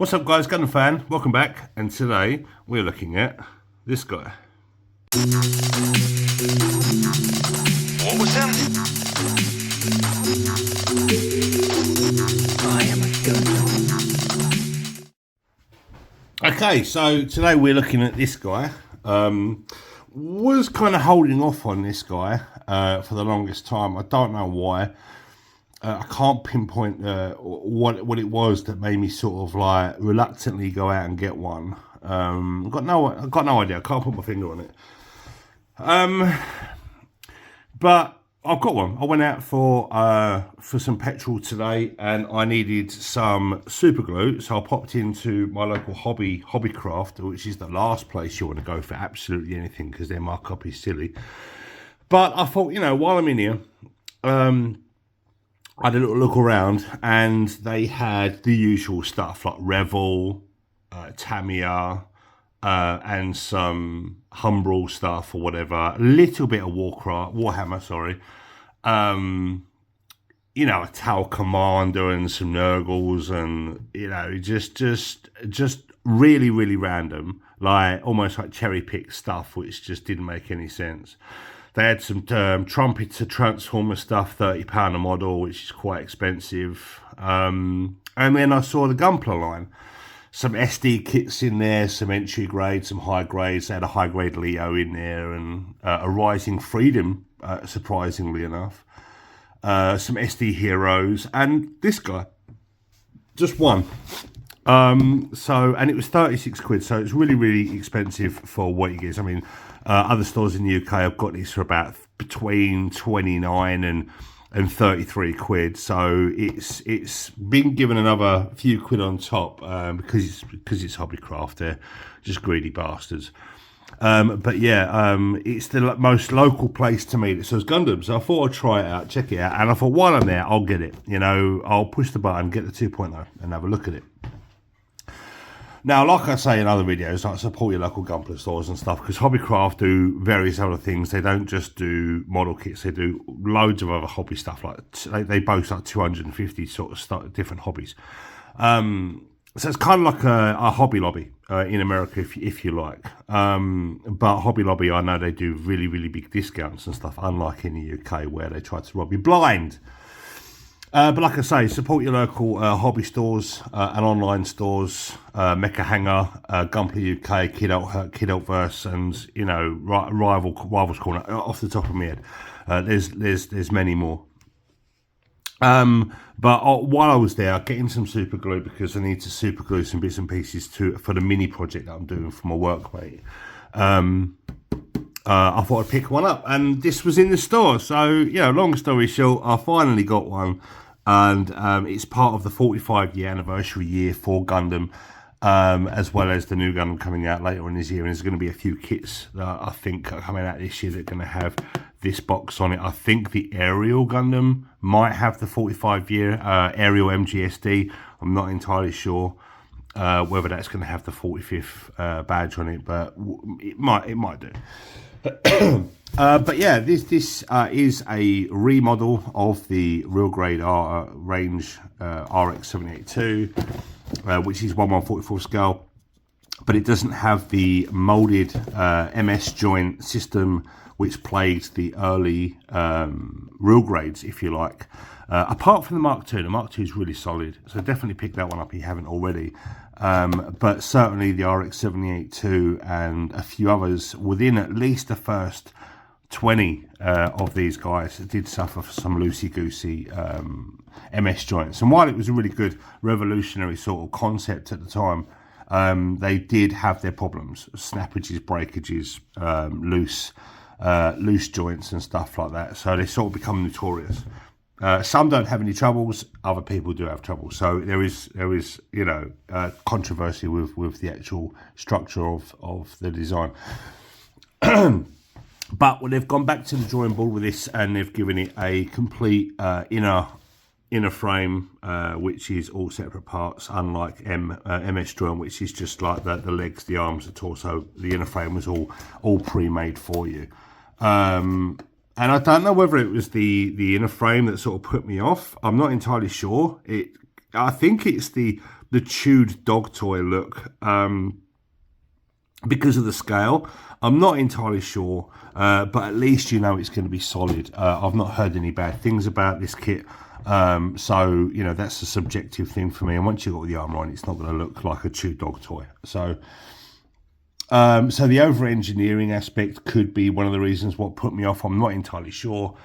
What's up guys, Gundam fan, welcome back, and today we're looking at this guy. What was that? I am a gundam. Okay, so today we're looking at this guy. Was kind of holding off on this guy for the longest time. I don't know why. I can't pinpoint what it was that made me sort of like reluctantly go out and get one. I've got no idea. I can't put my finger on it. But I've got one. I went out for some petrol today, and I needed some super glue. So I popped into my local Hobbycraft, which is the last place you want to go for absolutely anything because their markup is silly. But I thought, you know, while I'm in here, I had a little look around, and they had the usual stuff like Revel, Tamiya, and some Humbrol stuff or whatever. A little bit of Warhammer, sorry. You know, a Tau Commander and some Nurgles, and you know, just really, really random, like almost like cherry picked stuff, which just didn't make any sense. They had some Trumpet to Transformer stuff, £30 a model, which is quite expensive. And then I saw the Gunpla line. Some SD kits in there, some entry grade, some high grades. They had a high grade Leo in there, and a Rising Freedom, surprisingly enough. Some SD Heroes, and this guy, just one. And it was 36 quid, so it's really, really expensive for what you get. I mean, other stores in the UK have got these for about between 29 and 33 quid, so it's been given another few quid on top because it's Hobbycraft. They're just greedy bastards. But yeah, it's the most local place to meet it. So it's Gundam. So I thought I'd try it out, check it out, and I thought while I'm there, I'll get it. You know, I'll push the button, get the 2.0, and have a look at it. Now, like I say in other videos, like support your local Gunpla stores and stuff, because Hobbycraft do various other things. They don't just do model kits; they do loads of other hobby stuff. Like they boast like 250 sort of different hobbies. So it's kind of like a Hobby Lobby in America, if you like. But Hobby Lobby, I know they do really, really big discounts and stuff, unlike in the UK where they try to rob you blind. But like I say, support your local hobby stores and online stores, Mecha Hangar, Gunpla UK, Kid Altverse, and you know, Rivals Corner. Off the top of my head, there's many more. But while I was there, getting some super glue because I need to super glue some bits and pieces for the mini project that I'm doing for my workmate. I thought I'd pick one up, and this was in the store. So, you know, long story short, I finally got one, and it's part of the 45-year anniversary year for Gundam, as well as the new Gundam coming out later on this year. And there's going to be a few kits that I think are coming out this year that are going to have this box on it. I think the Aerial Gundam might have the 45-year Aerial MGSD. I'm not entirely sure whether that's going to have the 45th badge on it, but it might do. But yeah, this is a remodel of the real grade range RX78-2, which is 1/144 scale, but it doesn't have the molded MS joint system which plagued the early real grades, if you like. Apart from the Mark II, the Mark II is really solid, so definitely pick that one up if you haven't already. But certainly the RX78-2 and a few others within at least the first 20 of these guys did suffer from some loosey-goosey MS joints. And while it was a really good revolutionary sort of concept at the time, they did have their problems: snappages, breakages, loose joints and stuff like that. So they sort of become notorious. Some don't have any troubles, other people do have trouble. So there is you know, controversy with the actual structure of the design. But they've gone back to the drawing board with this, and they've given it a complete inner frame, which is all separate parts, unlike MS Drone, which is just like the legs, the arms, the torso. The inner frame was all pre-made for you. And I don't know whether it was the inner frame that sort of put me off. I'm not entirely sure. I think it's the the chewed dog toy look because of the scale. I'm not entirely sure, but at least you know it's going to be solid. I've not heard any bad things about this kit, so you know that's a subjective thing for me. And once you've got the armor on, it's not going to look like a chewed dog toy. So the over-engineering aspect could be one of the reasons what put me off. I'm not entirely sure.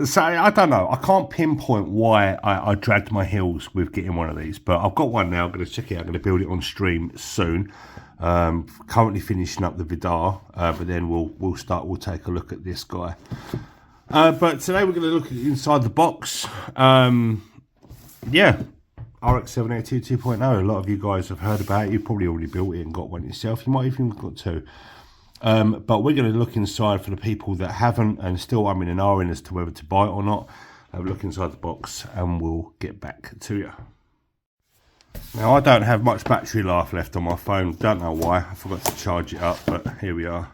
So I don't know. I can't pinpoint why I dragged my heels with getting one of these, but I've got one now. I'm going to check it out. I'm going to build it on stream soon. Currently finishing up the Vidar, but then we'll take a look at this guy. But today we're going to look at inside the box. Yeah. RX78-2 2.0. A lot of you guys have heard about it. You've probably already built it and got one yourself. You might even have got two. But we're going to look inside for the people that haven't and still umming and ahhing as to whether to buy it or not. Have a look inside the box and we'll get back to you. Now, I don't have much battery life left on my phone. Don't know why. I forgot to charge it up, but here we are.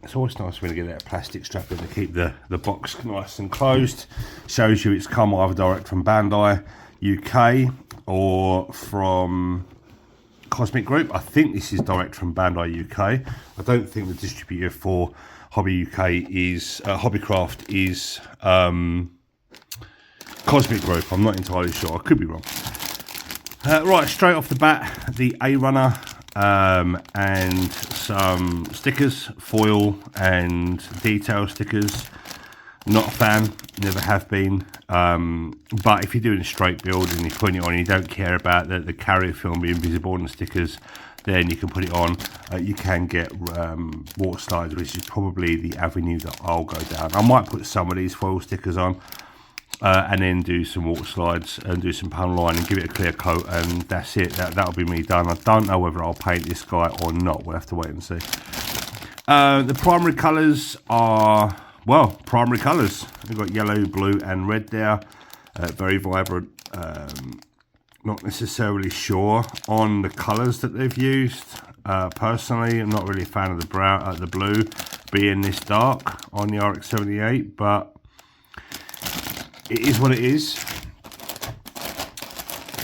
It's always nice when you get that plastic strap in to keep the box nice and closed. Shows you it's come either direct from Bandai UK or from Cosmic Group. I think this is direct from Bandai UK. I don't think the distributor for Hobby UK is Hobbycraft is Cosmic Group. I'm not entirely sure. I could be wrong. Right, straight off the bat, the A runner. And some stickers, foil and detail stickers. Not a fan, never have been. But if you're doing a straight build and you're putting it on and you don't care about the carrier film being visible on the stickers, then you can put it on. You can get water slides, which is probably the avenue that I'll go down. I might put some of these foil stickers on. And then do some water slides and do some panel line and give it a clear coat, and that's it. That'll be me done. I don't know whether I'll paint this guy or not. We'll have to wait and see. The primary colours are, well, primary colours. We've got yellow, blue and red there. Very vibrant. Not necessarily sure on the colours that they've used. Personally, I'm not really a fan of the brown, the blue being this dark on the RX78, but it is what it is.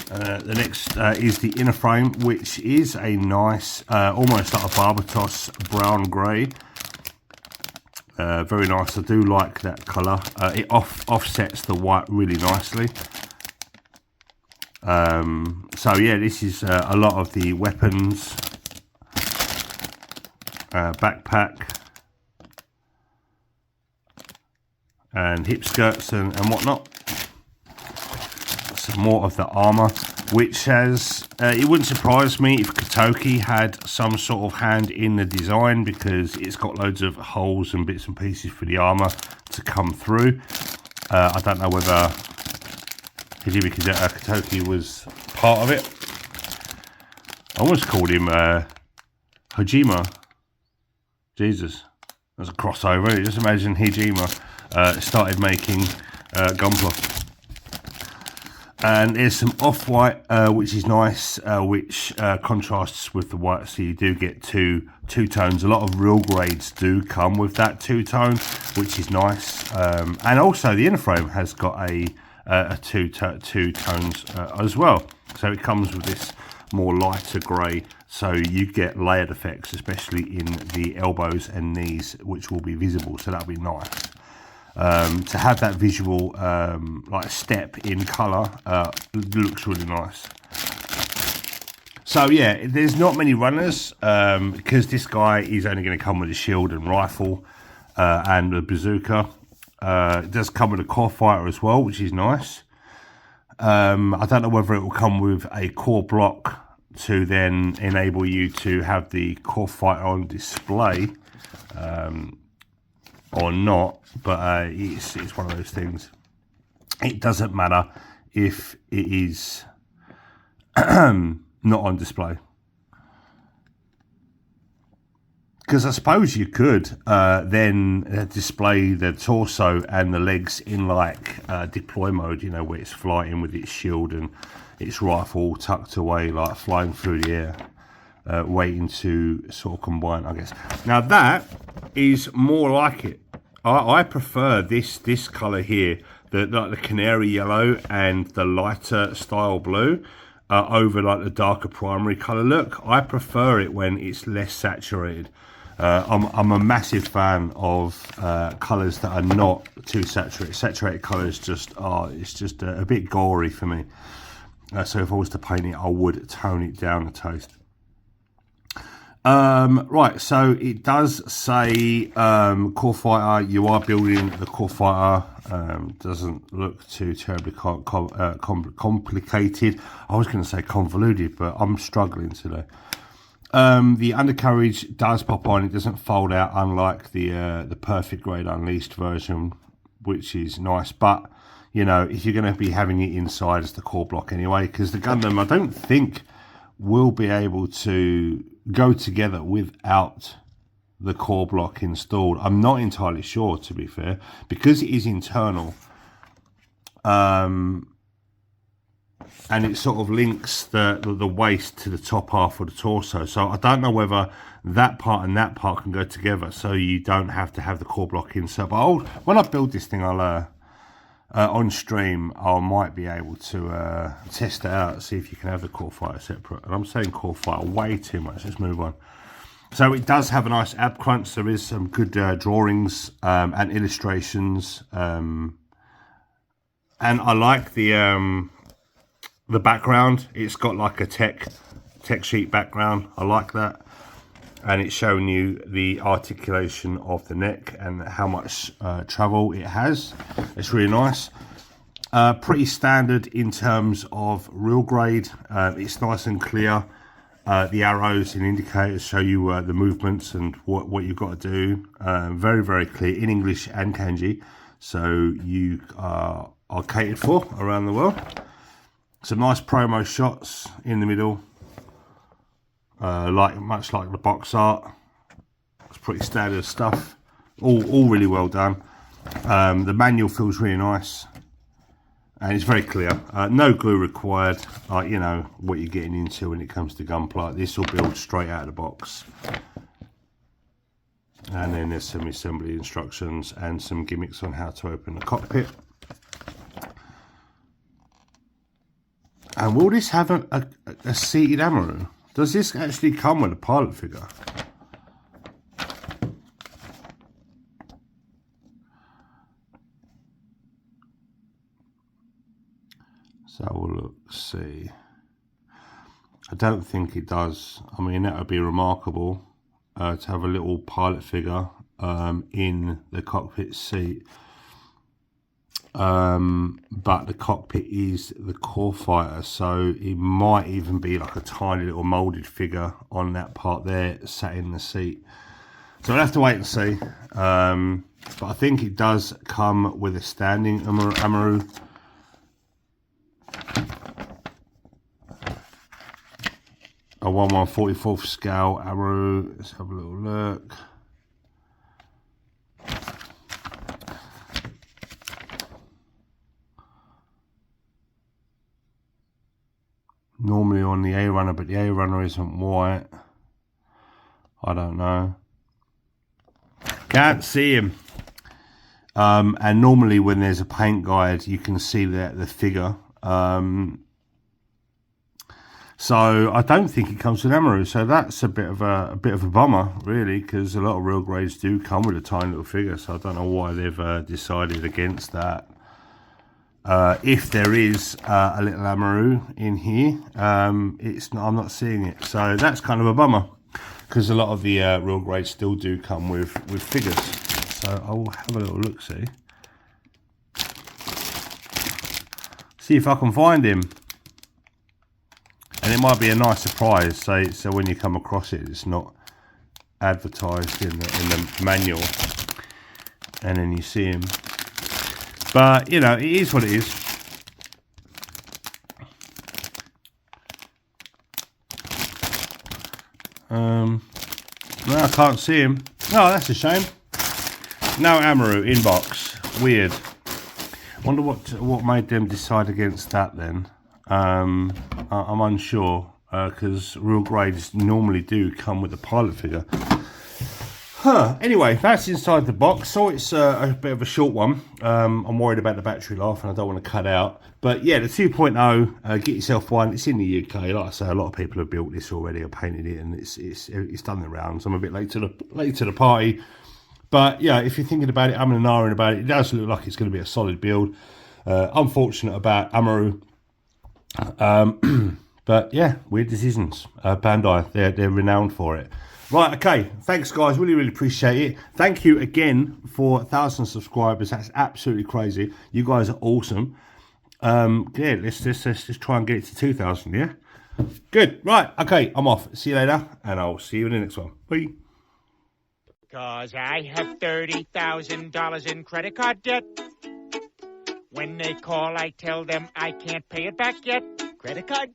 The next is the inner frame, which is a nice, almost like a Barbatos brown grey. Very nice. I do like that colour. It offsets the white really nicely. So yeah, this is a lot of the weapons, backpack, and hip skirts and whatnot. Some more of the armor, which has it wouldn't surprise me if Kotoki had some sort of hand in the design, because it's got loads of holes and bits and pieces for the armor to come through. I don't know whether Hideki Kotoki was part of it. I almost called him Hojima. Jesus, that's a crossover. Just imagine Hijima started making Gunpla. And there's some off-white, which is nice, which contrasts with the white, so you do get two tones. A lot of real grades do come with that two-tone, which is nice. And also the inner frame has got a two tones as well. So it comes with this more lighter grey, so you get layered effects, especially in the elbows and knees, which will be visible, so that'll be nice. To have that visual like step in colour looks really nice. So yeah, there's not many runners because this guy is only going to come with a shield and rifle and a bazooka. It does come with a core fighter as well, which is nice. I don't know whether it will come with a core block to then enable you to have the core fighter on display or not, but it's one of those things. It doesn't matter if it is not on display, because I suppose you could then display the torso and the legs in like deploy mode, you know, where it's flying with its shield and its rifle tucked away, like flying through the air, waiting to sort of combine, I guess. Now that is more like it. I prefer this colour here, like the canary yellow and the lighter style blue, over like the darker primary colour look. I prefer it when it's less saturated. I'm a massive fan of colours that are not too saturated. Saturated colours it's just a bit gory for me. So if I was to paint it, I would tone it down a taste. Right, so it does say core fighter. You are building the core fighter. Doesn't look too terribly complicated. I was going to say convoluted, but I'm struggling today. The undercarriage does pop on. It doesn't fold out, unlike the perfect grade unleashed version, which is nice. But you know, if you're going to be having it inside as the core block anyway, because the Gundam, I don't think will be able to go together without the core block installed. I'm not entirely sure, to be fair, because it is internal, and it sort of links the waist to the top half of the torso. So I don't know whether that part and that part can go together, so you don't have to have the core block inside. But when I build this thing, I'll on stream, I might be able to test it out, see if you can have the core fighter separate. And I'm saying core fighter way too much. Let's move on. So it does have a nice ab crunch. There is some good drawings and illustrations, and I like the background. It's got like a tech sheet background. I like that. And it's showing you the articulation of the neck and how much travel it has. It's really nice. Pretty standard in terms of real grade. It's nice and clear. The arrows and indicators show you the movements and what you've got to do. Very, very clear in English and kanji. So you are catered for around the world. Some nice promo shots in the middle. Much like the box art. It's pretty standard stuff. All really well done. The manual feels really nice, and it's very clear. No glue required. You know what you're getting into when it comes to Gunpla. This will build straight out of the box. And then there's some assembly instructions and some gimmicks on how to open the cockpit. And will this have a seated Amaru? Does this actually come with a pilot figure? So we'll look, see. I don't think it does. I mean, that would be remarkable to have a little pilot figure in the cockpit seat. But the cockpit is the core fighter, so it might even be like a tiny little molded figure on that part there sat in the seat. So we'll have to wait and see. But I think it does come with a standing Amaru. A 1/144th scale Amaru. Let's have a little look. Normally on the A runner, but the A runner isn't white. I don't know. Can't see him. And normally when there's a paint guide, you can see the figure. So I don't think it comes with Amaru. So that's a bit of a bummer, really, because a lot of real grades do come with a tiny little figure. So I don't know why they've decided against that. If there is a little Amaru in here, I'm not seeing it, so that's kind of a bummer, because a lot of the real grades still do come with figures. So I'll have a little look, see if I can find him, and it might be a nice surprise. So when you come across it, it's not advertised in the manual, and then you see him. But, you know, it is what it is. No, I can't see him. No, that's a shame. No Amaru in box. Weird. Wonder what made them decide against that then. I'm unsure, because real grades normally do come with a pilot figure. Anyway, that's inside the box. So it's a bit of a short one. I'm worried about the battery life and I don't want to cut out. But yeah, the 2.0, get yourself one. It's in the UK. Like I say, a lot of people have built this already or painted it, and it's done the rounds. I'm a bit late to the party. But yeah, if you're thinking about it, I'm an hour about it. It does look like it's going to be a solid build. Unfortunate about Amaru. But yeah, weird decisions. Bandai, they're renowned for it. Right, okay. Thanks, guys. Really, really appreciate it. Thank you again for 1,000 subscribers. That's absolutely crazy. You guys are awesome. Yeah, let's just try and get it to 2,000. Yeah. Good. Right. Okay. I'm off. See you later, and I'll see you in the next one. Bye. Cause I have $30,000 in credit card debt. When they call, I tell them I can't pay it back yet. Credit card